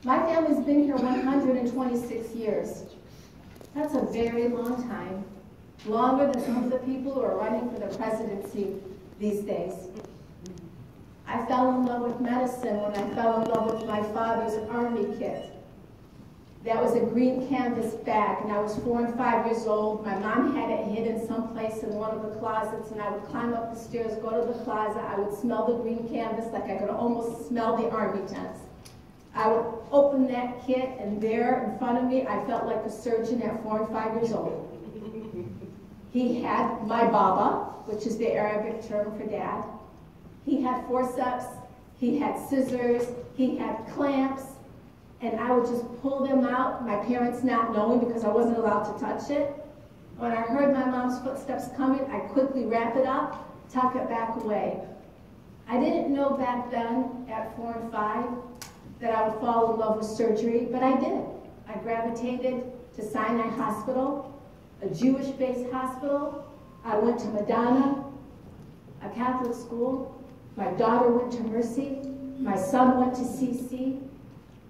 My family's been here 126 years. That's a very long time, longer than some of the people who are running for the presidency these days. I fell in love with medicine when I fell in love with my father's army kit. That was a green canvas bag, and I was 4 and 5 years old. My mom had it hidden someplace in one of the closets, and I would climb up the stairs, go to the closet. I would smell the green canvas like I could almost smell the army tents. I would open that kit, and there in front of me, I felt like a surgeon at 4 and 5 years old. He had my baba, which is the Arabic term for dad. He had forceps, he had scissors, he had clamps, and I would just pull them out, my parents not knowing because I wasn't allowed to touch it. When I heard my mom's footsteps coming, I quickly wrap it up, tuck it back away. I didn't know back then, at 4 and 5, that I would fall in love with surgery, but I did. I gravitated to Sinai Hospital, a Jewish-based hospital. I went to Madonna, a Catholic school. My daughter went to Mercy. My son went to CC.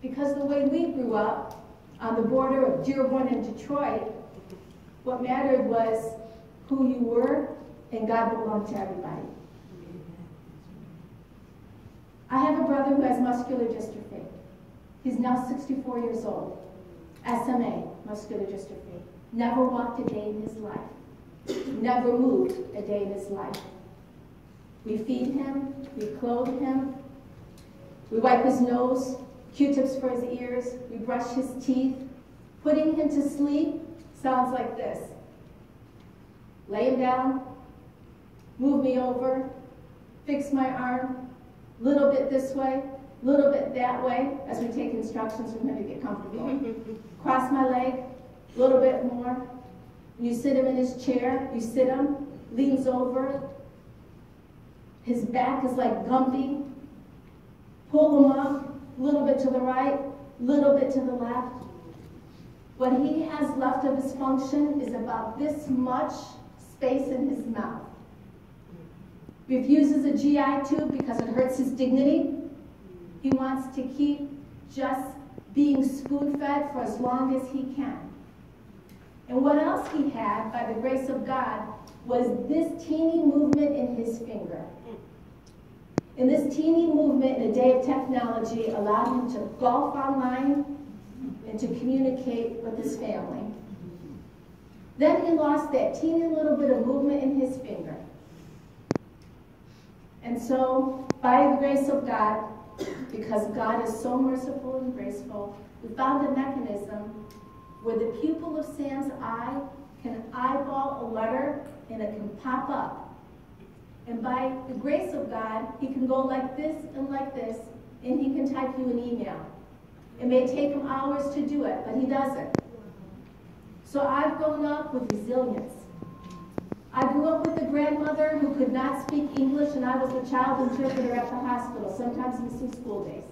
Because the way we grew up, on the border of Dearborn and Detroit, what mattered was who you were, and God belonged to everybody. I have a brother who has muscular dystrophy. He's now 64 years old. SMA, muscular dystrophy. Never walked a day in his life. Never moved a day in his life. We feed him, we clothe him, we wipe his nose, Q-tips for his ears, we brush his teeth. Putting him to sleep sounds like this. Lay him down, move me over, fix my arm, little bit this way, little bit that way, as we take instructions from him to get comfortable. Cross my leg, a little bit more. You sit him in his chair, you sit him, leans over. His back is like Gumpy. Pull him up, a little bit to the right, a little bit to the left. What he has left of his function is about this much space in his mouth. Refuses a GI tube because it hurts his dignity. He wants to keep just being spoon-fed for as long as he can. And what else he had, by the grace of God, was this teeny movement in his finger. And this teeny movement in a day of technology allowed him to golf online and to communicate with his family. Then he lost that teeny little bit of movement in his finger. And so, by the grace of God, because God is so merciful and graceful, we found a mechanism where the pupil of Sam's eye can eyeball a letter and it can pop up. And by the grace of God, he can go like this, and he can type you an email. It may take him hours to do it, but he does it. So I've grown up with resilience. I grew up with a grandmother who could not speak English, and I was the child interpreter at the hospital, sometimes missing school days.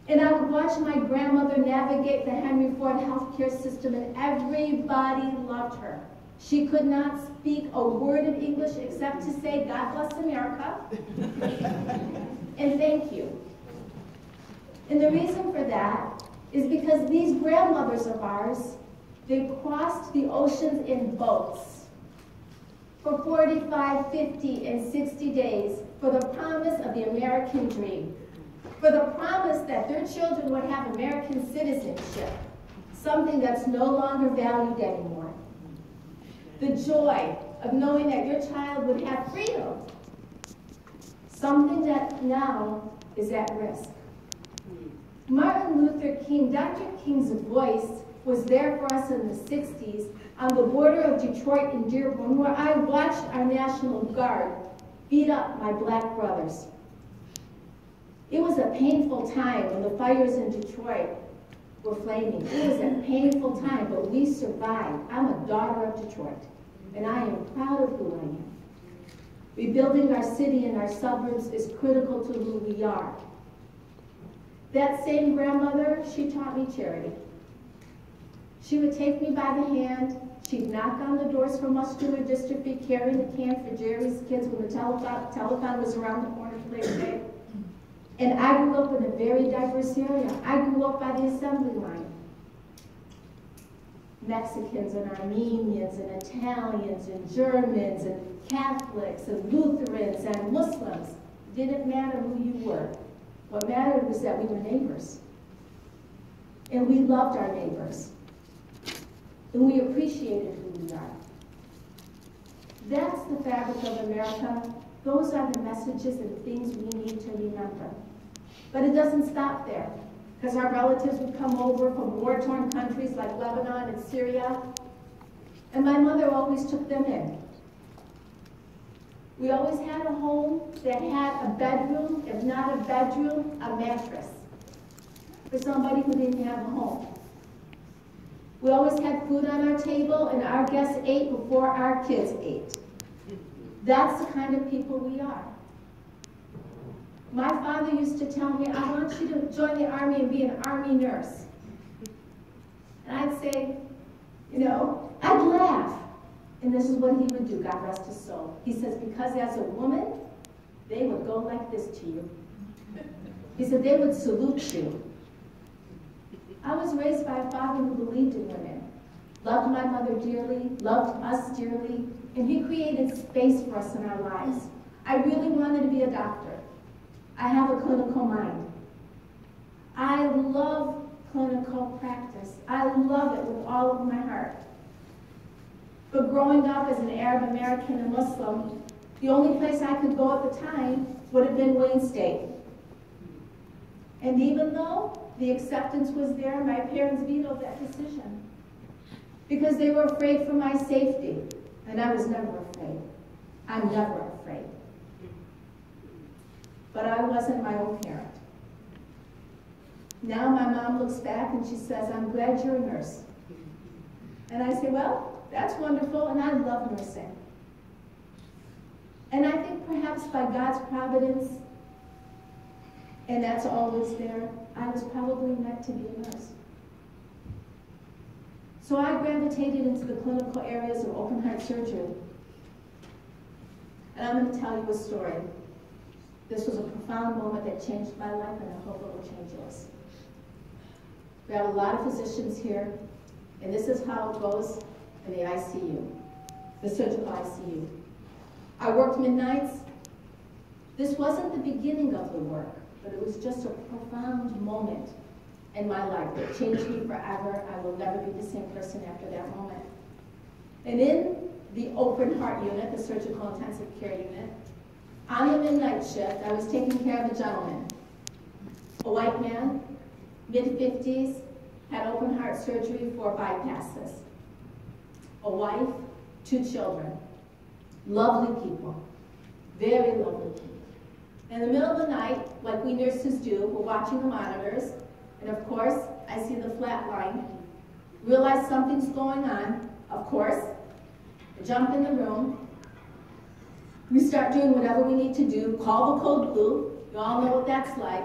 And I would watch my grandmother navigate the Henry Ford healthcare system, and everybody loved her. She could not speak a word of English except to say, God bless America, and thank you. And the reason for that is because these grandmothers of ours, they crossed the oceans in boats for 45, 50, and 60 days for the promise of the American dream, for the promise that their children would have American citizenship, something that's no longer valued anymore. The joy of knowing that your child would have freedom, something that now is at risk. Martin Luther King, Dr. King's voice was there for us in the 60s on the border of Detroit and Dearborn, where I watched our National Guard beat up my black brothers. It was a painful time when the fires in Detroit were flaming. It was a painful time, but we survived. I'm a daughter of Detroit, and I am proud of who I am. Rebuilding our city and our suburbs is critical to who we are. That same grandmother, she taught me charity. She would take me by the hand. She'd knock on the doors for muscular dystrophy, carrying the can for Jerry's kids when the telethon was around the corner for Labor Day. And I grew up in a very diverse area. I grew up by the assembly line. Mexicans and Armenians and Italians and Germans and Catholics and Lutherans and Muslims. It didn't matter who you were. What mattered was that we were neighbors. And we loved our neighbors. And we appreciated who we are. That's the fabric of America. Those are the messages and things we need to remember. But it doesn't stop there, because our relatives would come over from war-torn countries like Lebanon and Syria, and my mother always took them in. We always had a home that had a bedroom, if not a bedroom, a mattress, for somebody who didn't have a home. We always had food on our table, and our guests ate before our kids ate. That's the kind of people we are. My father used to tell me, I want you to join the Army and be an Army nurse. And I'd say, you know, I'd laugh. And this is what he would do, God rest his soul. He says, because as a woman, they would go like this to you. He said, they would salute you. I was raised by a father who believed in women, loved my mother dearly, loved us dearly, and he created space for us in our lives. I really wanted to be a doctor. I have a clinical mind. I love clinical practice. I love it with all of my heart. But growing up as an Arab American and Muslim, the only place I could go at the time would have been Wayne State. And even though the acceptance was there, my parents vetoed that decision because they were afraid for my safety. And I was never afraid. I'm never afraid. But I wasn't my own parent. Now my mom looks back and she says, I'm glad you're a nurse. And I say, well, that's wonderful, and I love nursing. And I think perhaps by God's providence, and that's always there, I was probably meant to be a nurse. So I gravitated into the clinical areas of open heart surgery. And I'm going to tell you a story. This was a profound moment that changed my life, and I hope it will change yours. We have a lot of physicians here, and this is how it goes in the ICU, the surgical ICU. I worked midnights. This wasn't the beginning of the work, but it was just a profound moment in my life that changed me forever. I will never be the same person after that moment. And in the open heart unit, the surgical intensive care unit, on the midnight shift, I was taking care of a gentleman, a white man, mid-50s, had open heart surgery, 4 bypasses, a wife, 2 children, lovely people, very lovely people. In the middle of the night, like we nurses do, we're watching the monitors, and of course, I see the flat line, realize something's going on, of course, I jump in the room, we start doing whatever we need to do, call the code blue, you all know what that's like.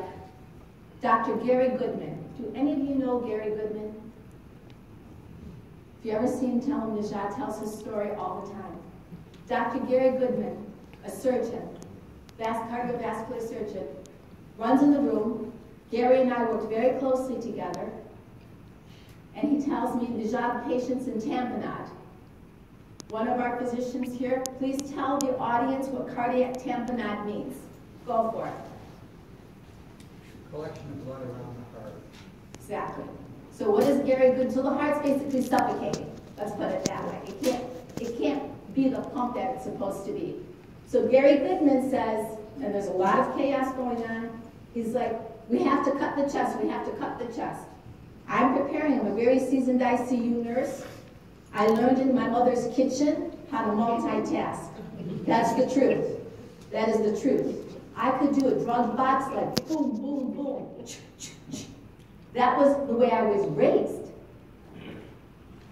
Dr. Gary Goodman. Do any of you know Gary Goodman? If you ever see him tell him, Najah tells his story all the time. Dr. Gary Goodman, a surgeon, cardiovascular surgeon, runs in the room. Gary and I worked very closely together. And he tells me, Najah, the patient's in tamponade. One of our physicians here, please tell the audience what cardiac tamponade means. Go for it. Collection of blood around the heart. Exactly. So what is Gary Good? So the heart's basically suffocating. Let's put it that way. It can't be the pump that it's supposed to be. So Gary Goodman says, and there's a lot of chaos going on, he's like, we have to cut the chest, we have to cut the chest. I'm preparing, I'm a very seasoned ICU nurse. I learned in my mother's kitchen how to multitask. That's the truth. That is the truth. I could do a drug box like boom, boom, boom. That was the way I was raised.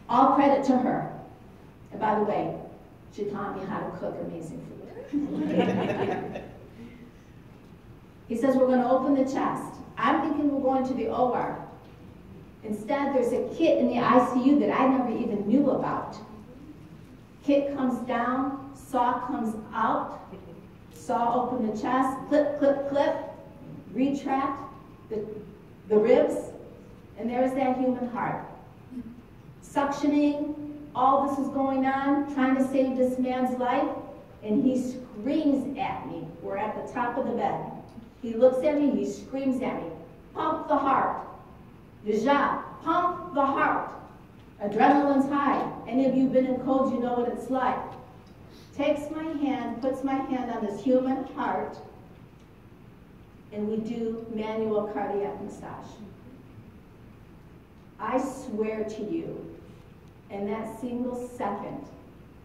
All credit to her. And by the way, she taught me how to cook amazing food. He says, we're going to open the chest. I'm thinking we're going to the OR. Instead, there's a kit in the ICU that I never even knew about. Kit comes down, saw comes out, saw open the chest, clip, clip, clip, retract the ribs, and there's that human heart. Suctioning, all this is going on, trying to save this man's life, and he screams at me. We're at the top of the bed. He looks at me, he screams at me. Pump the heart. Najah, pump the heart. Adrenaline's high. Any of you been in cold, you know what it's like. Takes my hand, puts my hand on this human heart, and we do manual cardiac massage. I swear to you, in that single second,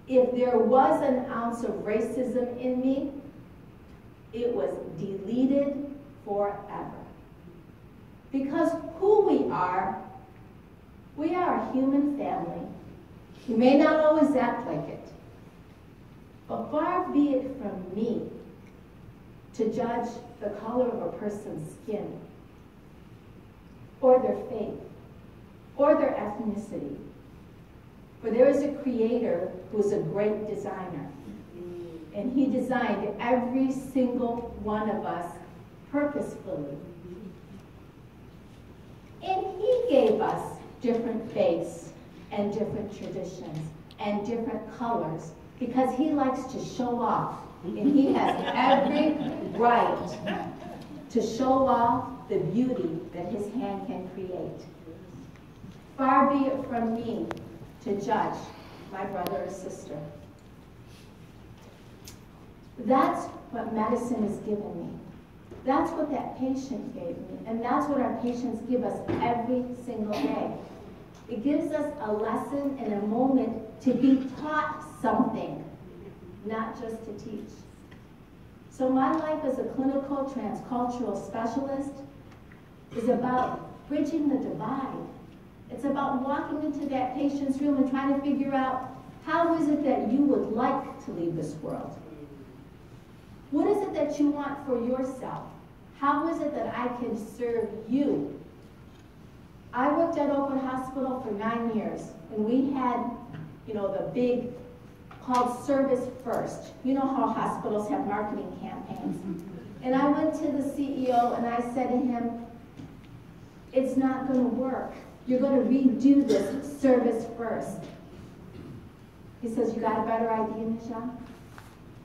if there was an ounce of racism in me, it was deleted forever. Because who we are a human family. We may not always act like it, but far be it from me to judge the color of a person's skin, or their faith, or their ethnicity. For there is a creator who is a great designer. And he designed every single one of us purposefully. And he gave us different faiths and different traditions and different colors because he likes to show off. And he has every right to show off the beauty that his hand can create. Far be it from me to judge my brother or sister. That's what medicine has given me. That's what that patient gave me. And that's what our patients give us every single day. It gives us a lesson and a moment to be taught something, not just to teach. So my life as a clinical transcultural specialist is about bridging the divide. It's about walking into that patient's room and trying to figure out, how is it that you would like to leave this world? What is it that you want for yourself? How is it that I can serve you? I worked at Oakwood Hospital for 9 years, and we had, the big, called Service First. You know how hospitals have marketing campaigns. And I went to the CEO and I said to him, it's not going to work. You're going to redo this Service First. He says, you got a better idea, Najah?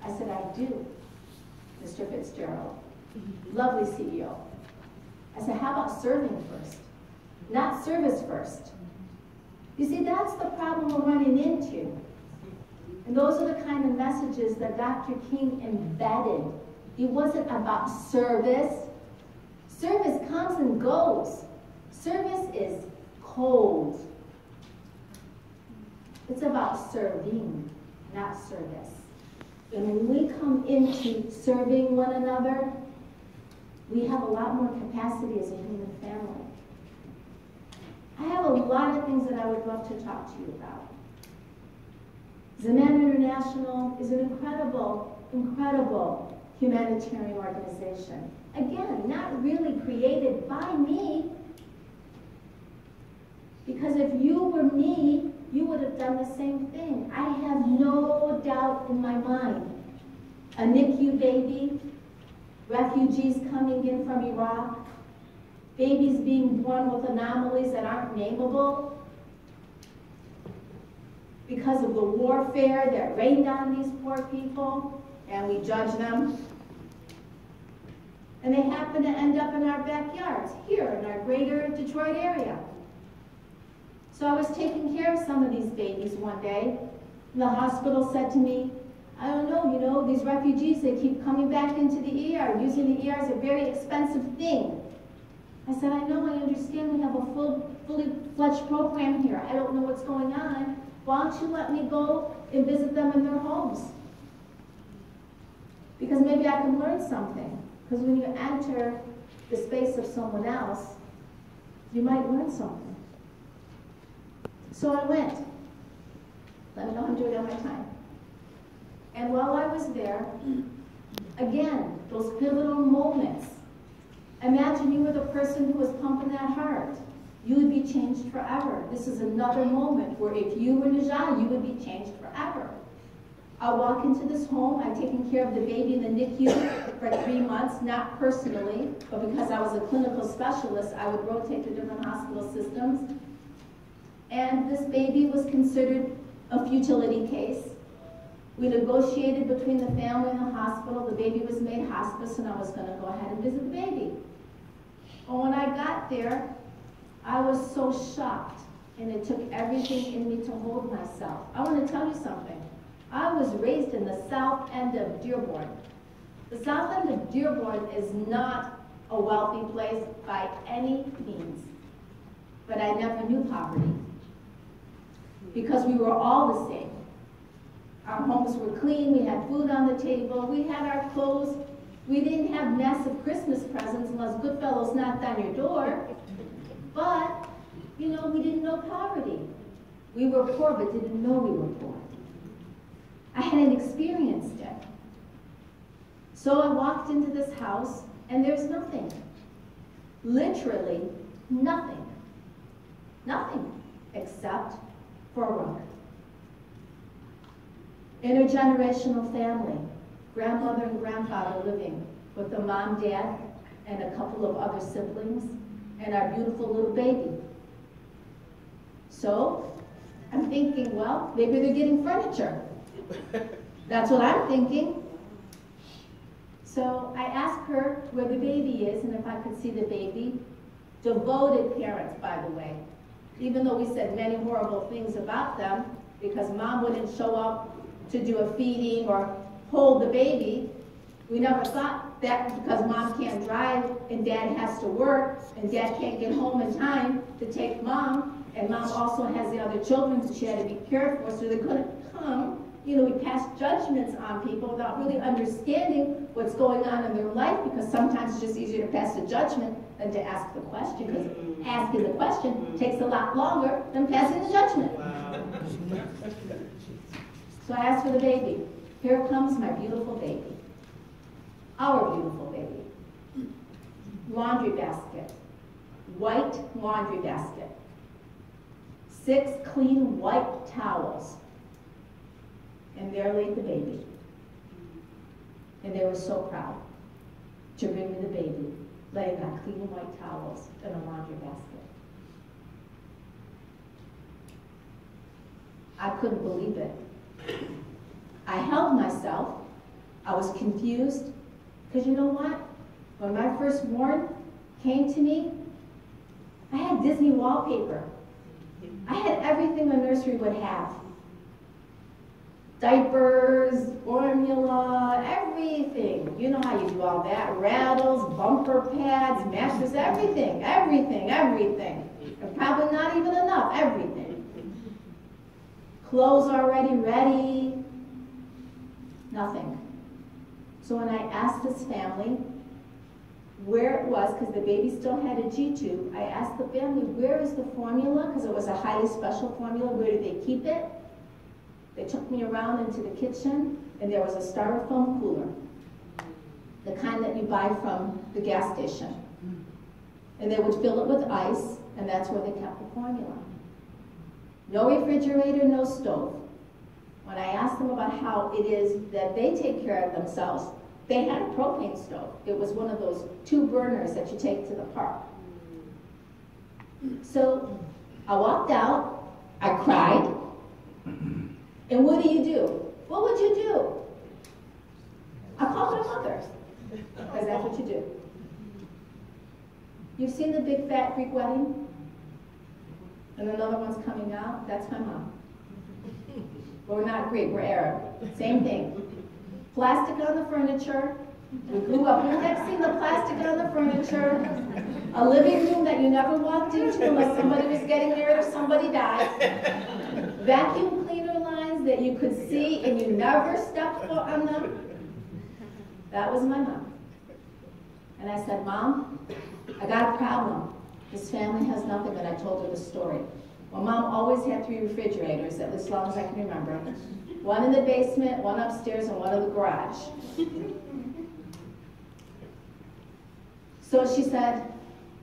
I said, I do, Mr. Fitzgerald. Lovely CEO. I said, how about serving first? Not service first. You see, that's the problem we're running into. And those are the kind of messages that Dr. King embedded. It wasn't about service. Service comes and goes. Service is cold. It's about serving, not service. And when we come into serving one another, we have a lot more capacity as a human family. I have a lot of things that I would love to talk to you about. Zaman International is an incredible, incredible humanitarian organization. Again, not really created by me, because if you were me, you would have done the same thing. I have no doubt in my mind. A NICU baby, refugees coming in from Iraq, babies being born with anomalies that aren't nameable because of the warfare that rained on these poor people, and we judge them. And they happen to end up in our backyards, here in our greater Detroit area. So I was taking care of some of these babies one day, and the hospital said to me, I don't know, these refugees, they keep coming back into the ER. Using the ER is a very expensive thing. I said, I know, I understand, we have a fully fledged program here. I don't know what's going on. Why don't you let me go and visit them in their homes? Because maybe I can learn something. Because when you enter the space of someone else, you might learn something. So I went. Let me know I'm doing it on my time. And while I was there, again, those pivotal moments. Imagine you were the person who was pumping that heart. You would be changed forever. This is another moment where if you were Najah, you would be changed forever. I walk into this home. I've taken care of the baby in the NICU for 3 months, not personally, but because I was a clinical specialist, I would rotate to different hospital systems. And this baby was considered a futility case. We negotiated between the family and the hospital. The baby was made hospice, and I was going to go ahead and visit the baby. But when I got there, I was so shocked, and it took everything in me to hold myself. I want to tell you something. I was raised in the south end of Dearborn. The south end of Dearborn is not a wealthy place by any means, but I never knew poverty because we were all the same. Our homes were clean, we had food on the table, we had our clothes. We didn't have massive Christmas presents unless Goodfellows knocked on your door. But, you know, we didn't know poverty. We were poor but didn't know we were poor. I hadn't experienced it. So I walked into this house and there's nothing. Literally nothing. Nothing except for a rug. Intergenerational family. Grandmother and grandfather living with the mom, dad, and a couple of other siblings, and our beautiful little baby. So I'm thinking, well, maybe they're getting furniture. That's what I'm thinking. So I asked her where the baby is and if I could see the baby. Devoted parents, by the way. Even though we said many horrible things about them, because mom wouldn't show up to do a feeding or hold the baby, we never thought that because mom can't drive and dad has to work and dad can't get home in time to take mom, and mom also has the other children that she had to be cared for, so they couldn't come. You know, we pass judgments on people without really understanding what's going on in their life, because sometimes it's just easier to pass a judgment than to ask the question, because asking the question takes a lot longer than passing the judgment. Wow. So I asked for the baby. Here comes my beautiful baby. Our beautiful baby. Laundry basket. White laundry basket. 6 clean white towels. And there laid the baby. And they were so proud to bring me the baby, laying on clean white towels in a laundry basket. I couldn't believe it. I held myself. I was confused. Because you know what? When my firstborn came to me, I had Disney wallpaper. I had everything a nursery would have. Diapers, formula, everything. You know how you do all that. Rattles, bumper pads, mattress, everything, everything, everything. And probably not even enough, everything. Clothes already ready. Nothing. So when I asked this family where it was, because the baby still had a G-tube, I asked the family, where is the formula? Because it was a highly special formula. Where do they keep it? They took me around into the kitchen, and there was a styrofoam cooler, the kind that you buy from the gas station. And they would fill it with ice, and that's where they kept the formula. No refrigerator, no stove. When I asked them about how it is that they take care of themselves, they had a propane stove. It was one of those 2 burners that you take to the park. So I walked out, I cried, and what do? What would you do? I called my mother, because that's what you do. You've seen the big fat Greek wedding? And another one's coming out? That's my mom. But we're not Greek, we're Arab. Same thing. Plastic on the furniture. We grew up indexing the plastic on the furniture. A living room that you never walked into unless somebody was getting married or somebody died. Vacuum cleaner lines that you could see and you never stepped foot on them. That was my mom. And I said, Mom, I got a problem. This family has nothing, and I told her the story. Well, Mom always had 3 refrigerators, at least as long as I can remember. One in the basement, one upstairs, and one in the garage. So she said,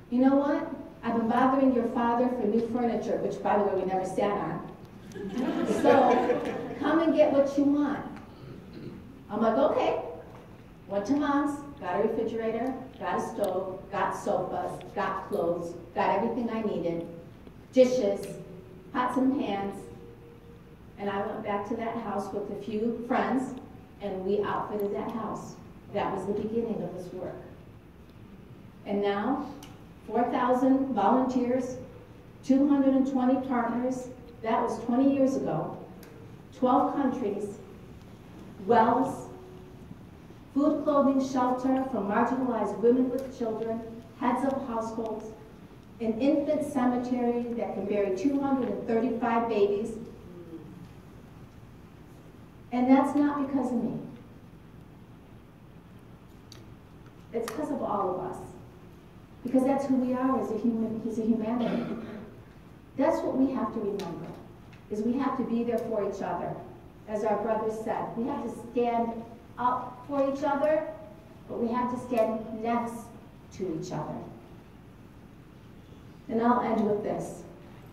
you know what? I've been bothering your father for new furniture, which, by the way, we never sat on. So come and get what you want. I'm like, okay. Went to mom's, got a refrigerator, got a stove, got sofas, got clothes, got everything I needed, dishes, pots and pans, and I went back to that house with a few friends, and we outfitted that house. That was the beginning of this work. And now, 4,000 volunteers, 220 partners, that was 20 years ago, 12 countries, wells, food, clothing, shelter for marginalized women with children, heads of households, an infant cemetery that can bury 235 babies. And that's not because of me. It's because of all of us. Because that's who we are as a humanity. That's what we have to remember, is we have to be there for each other. As our brother said, we have to stand up for each other, but we have to stand next to each other. And I'll end with this.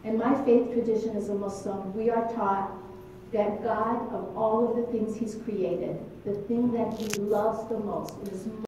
In my faith tradition as a Muslim, we are taught that God, of all of the things he's created, the thing that he loves the most is